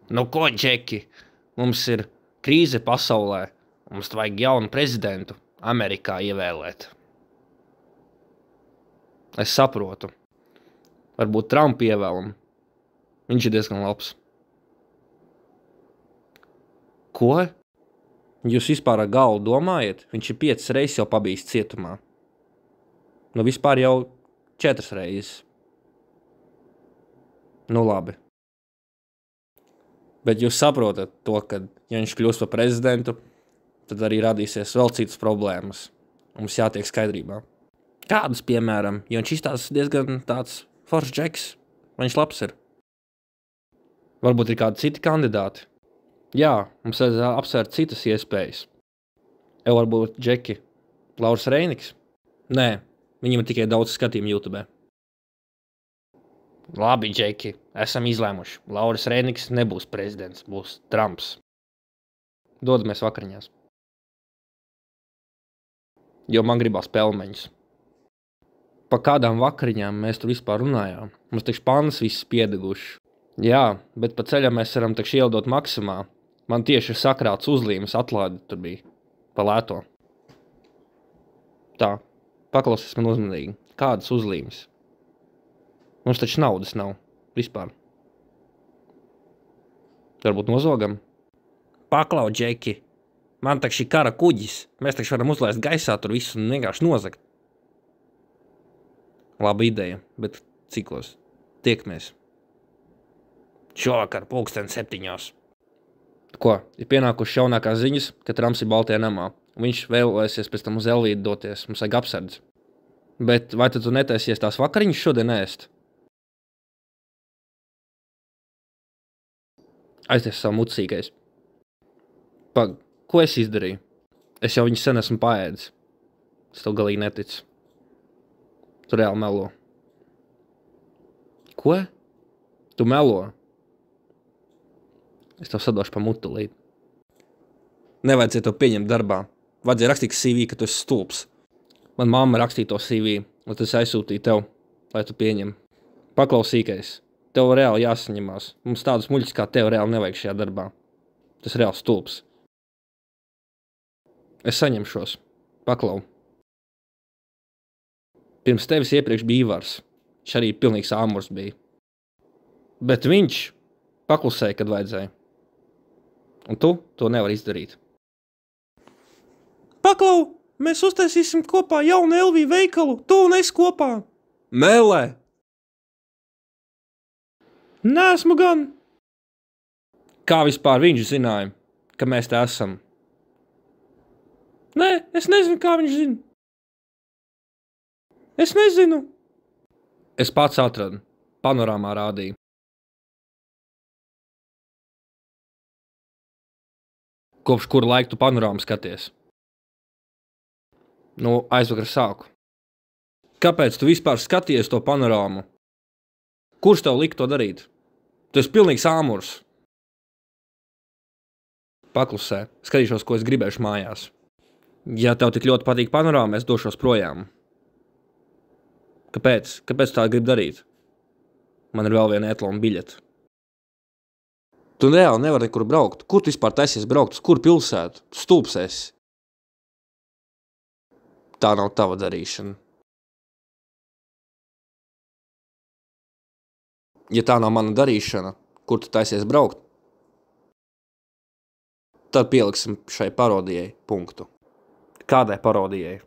Nu ko, Džeki? Mums ir krīze pasaulē. Mums vajag jaunu prezidentu Amerikā ievēlēt. Es saprotu. Varbūt Trumpu ievēlam. Viņš ir diezgan labs. Ko? Jūs vispār ar galvu domājat? Viņš ir 5 reizes jau pabijis cietumā. Nu vispār jau 4 reizes. Nu labi. Bet jūs saprotat to, ka, ja viņš kļūs par prezidentu, tad arī radīsies vēl citas problēmas. Mums jātiek skaidrībā. Kādas, piemēram, jo viņš izstāsta diezgan tāds foršs džeks, vai viņš labs ir? Varbūt ir kādi citi kandidāti? Jā, mums vajadzētu apsvērt citas iespējas. Varbūt Džeki, Lauris Reiniks? Nē, viņam ir tikai daudz skatījumu YouTube. Labi, Džeki, esam izlēmuši. Lauris Reiniks nebūs prezidents, būs Trumps. Dodamies vakariņās. Jo man gribās pelmeņus. Pa kādām vakariņām mēs tur vispār runājām? Mums taču pannas viss piedeguši. Jā, bet pa ceļam mēs varam taču ielidot Maksimā. Man tieši ir sakrāts uzlīmes atlaidi tur bija. Pa lēto. Tā, paklausies man uzmanīgi. Kādas uzlīmes? Mums taču naudas nav. Vispār. Varbūt nozogam? Paklau, Džeki. Man taču ir kara kuģis. Mēs taču varam uzlaist gaisā tur visu un vienkārši nozagt. Laba ideja, bet cikos? Tiekamies. Šovakar 7:00. Ko? Ir pienākuši jaunākās ziņas, ka Trumps ir Baltajā namā. Viņš vēlēsies pēc tam uz Elvīdu doties. Mums vajag apsardzi. Bet vai tad tu netaisies tās vakariņas šodien ēst? Aizties savu mucīgais. Ko es izdarīju? Es jau viņu sen esmu paēdis. Es tev galīgi neticu. Tu reāli melo. Ko? Tu melo? Es tev sadošu pa mutulīt. Nevajadzēja to pieņemt darbā. Vajadzēja rakstīt CV, ka tu esi stulbs. Man mamma rakstīja to CV, un tas aizsūtīja tev, lai tu pieņem. Paklausīkais. Tev reāli jāsaņemās. Mums tādus muļķus kā tev reāli nevajag šajā darbā. Tas reāli stulbs. Es saņemšos. Paklau. Pirms tevis iepriekš bija Ivars. Viņš arī pilnīgs āmurs bija. Bet viņš paklusēja, kad vajadzēja. Un tu to nevari izdarīt. Paklau! Mēs uztaisīsim kopā jaunu Elvī veikalu. Tu un es kopā. Melē! Nesmu gan. Kā vispār viņš zināja, ka mēs te esam? Nē, es nezinu, kā viņš zina. Es nezinu. Es pats atradu. Panorāmā rādīju. Kopš kura laika tu panorāmu skaties? Nu, aizvakar sāku. Kāpēc tu vispār skaties to panorāmu? Kurš tev lika to darīt? Tu esi pilnīgs āmurs. Paklusē. Skatīšos, ko es gribēšu mājās. Ja tev tik ļoti patīk panorāma, es došos projām. Kāpēc? Kāpēc tā gribi darīt? Man ir vēl viena etalona biļete. Tu reāli nevari nekur braukt. Kur tu vispār taisies braukt? Uz kur pilsētu? Tu stulbs esi. Tā nav tava darīšana. Ja tā nav mana darīšana, kur tu taisies braukt, tad pieliksim šai parodijai punktu. Kādai parodijai?